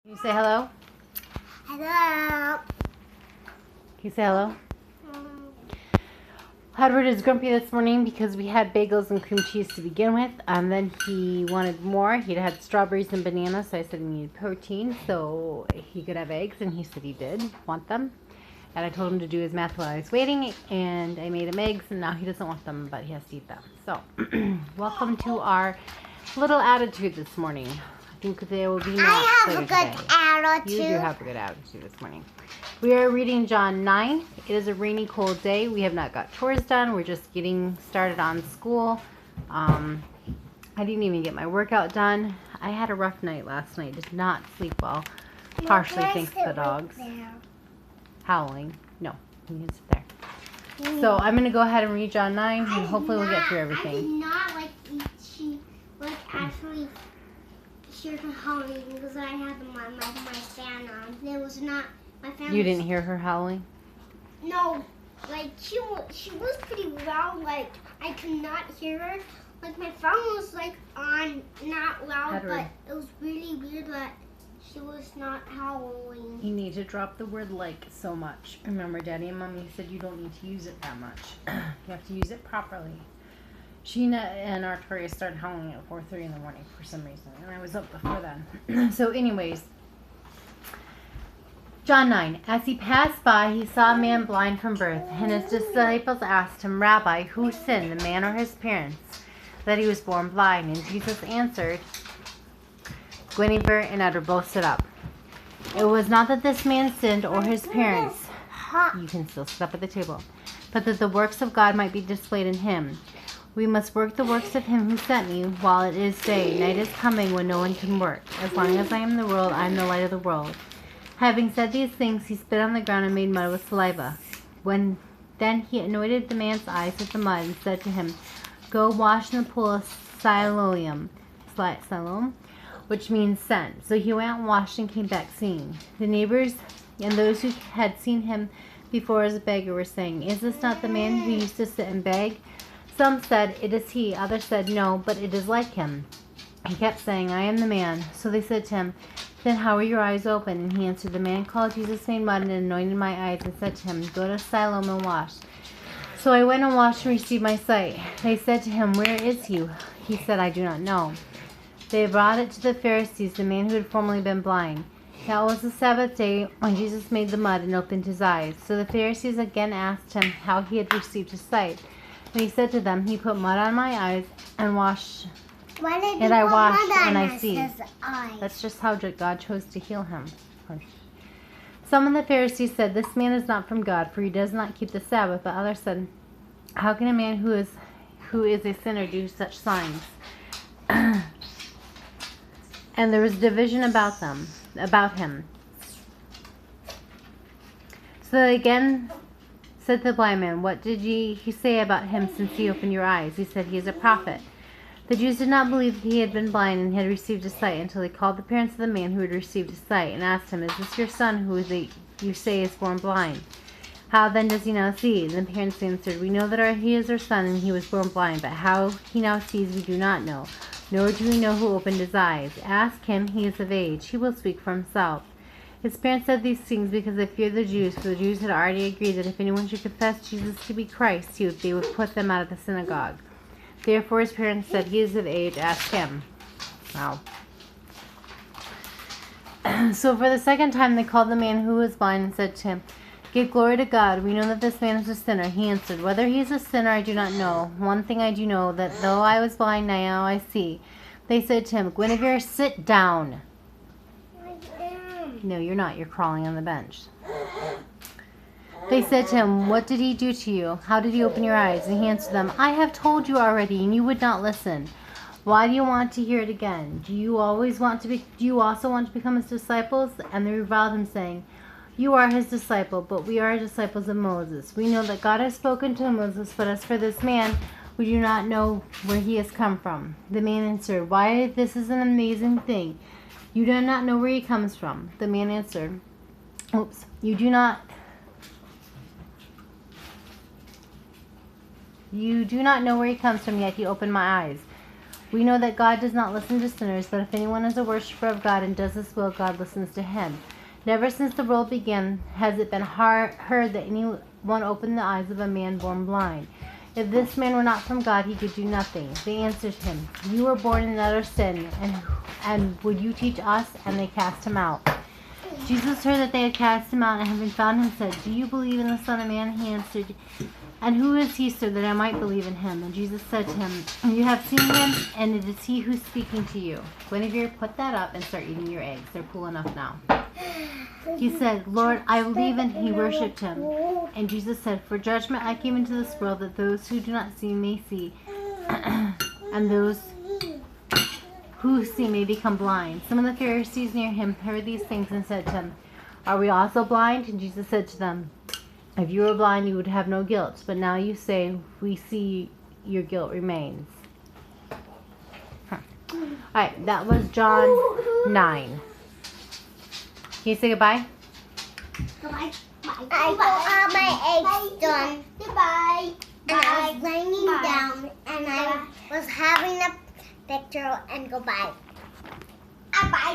Can you say hello? Hello. Can you say hello? Edward is grumpy this morning because we had bagels and cream cheese to begin with, and then he wanted more. He'd had strawberries and bananas, so I said he needed protein so he could have eggs, and he said he did want them. And I told him to do his math while I was waiting, and I made him eggs, and now he doesn't want them, but he has to eat them. So, welcome to our little attitude this morning. I think there will be more I have later a good today. attitude. You do have a good attitude this morning. We are reading John 9. It is a rainy, cold day. We have not got chores done. We're just getting started on school. I didn't even get my workout done. I had a rough night last night. Did not sleep well. Partially thanks to the dogs. Howling. No, you can sit there. So I'm going to go ahead and read John 9, and hopefully we'll get through I everything. did not actually hear her howling because I had my fan on. It was not my fan. You didn't hear her howling? No, she was pretty loud. Like I could not hear her. Like my phone was on, not loud, but it was really weird that she was not howling. You need to drop the word "like" so much. Remember, Daddy and Mommy said you don't need to use it that much. You have to use it properly. Sheena and Artoria started howling at 4:30 in the morning for some reason, and I was up before then. So anyways, John 9. As he passed by, he saw a man blind from birth, and his disciples asked him, Rabbi, who sinned, the man or his parents, that he was born blind? And Jesus answered, Guinevere and Edward both stood up. It was not that this man sinned or his parents. You can still sit up at the table. But that the works of God might be displayed in him. We must work the works of him who sent me while it is day. Night is coming when no one can work. As long as I am in the world, I am the light of the world. Having said these things, he spit on the ground and made mud with saliva. Then he anointed the man's eyes with the mud and said to him, Go wash in the pool of Siloam, which means sent. So he went and washed and came back seeing. The neighbors and those who had seen him before as a beggar were saying, Is this not the man who used to sit and beg? Some said, It is he. Others said, No, but it is like him. He kept saying, I am the man. So they said to him, Then how were your eyes open? And he answered, The man called Jesus made mud and anointed my eyes and said to him, Go to Siloam and wash. So I went and washed and received my sight. They said to him, Where is he? He said, I do not know. They brought it to the Pharisees, the man who had formerly been blind. That was the Sabbath day when Jesus made the mud and opened his eyes. So the Pharisees again asked him how he had received his sight. And he said to them, He put mud on my eyes and washed. And I washed and I see. That's just how God chose to heal him. Some of the Pharisees said, This man is not from God, for he does not keep the Sabbath. But others said, How can a man who is a sinner do such signs? And there was division about him. So they again said to the blind man, What did he say about him since he opened your eyes? He said, He is a prophet. The Jews did not believe that he had been blind and had received his sight until they called the parents of the man who had received his sight and asked him, Is this your son who you say is born blind? How then does he now see? And the parents answered, We know that he is our son and he was born blind, but how he now sees we do not know, nor do we know who opened his eyes. Ask him, he is of age. He will speak for himself. His parents said these things because they feared the Jews, for the Jews had already agreed that if anyone should confess Jesus to be Christ, they would put them out of the synagogue. Therefore his parents said, He is of age, ask him. Wow. So for the second time they called the man who was blind and said to him, Give glory to God. We know that this man is a sinner. He answered, Whether he is a sinner I do not know. One thing I do know, that though I was blind, now I see. They said to him, Guinevere, sit down. No, you're not. You're crawling on the bench. They said to him, What did he do to you? How did he open your eyes? And he answered them, I have told you already, and you would not listen. Why do you want to hear it again? Do you also want to become his disciples? And they reviled him, saying, You are his disciple, but we are disciples of Moses. We know that God has spoken to Moses, but as for this man, we do not know where he has come from. The man answered, Why, this is an amazing thing. You do not know where he comes from. The man answered, You do not know where he comes from, yet he opened my eyes. We know that God does not listen to sinners, but if anyone is a worshiper of God and does His will, God listens to him. Never since the world began has it been heard that anyone opened the eyes of a man born blind. If this man were not from God, he could do nothing. They answered him, "You were born in utter sin, and would you teach us?" And they cast him out. Jesus heard that they had cast him out, and having found him, said, "Do you believe in the Son of Man?" He answered, "And who is he, sir, that I might believe in him?" And Jesus said to him, "You have seen him, and it is he who's speaking to you." Guinevere, put that up and start eating your eggs. They're cool enough now. He said, "Lord, I believe," and he worshipped him. And Jesus said, "For judgment I came into this world, that those who do not see may see, and those who see may become blind." Some of the Pharisees near him heard these things and said to him, "Are we also blind?" And Jesus said to them, "If you were blind, you would have no guilt. But now you say, 'We see,' your guilt remains." Alright, that was John 9. Can you say goodbye? Goodbye. I got all my eggs done. Goodbye. And I was laying down and I was having a picture and goodbye. Bye.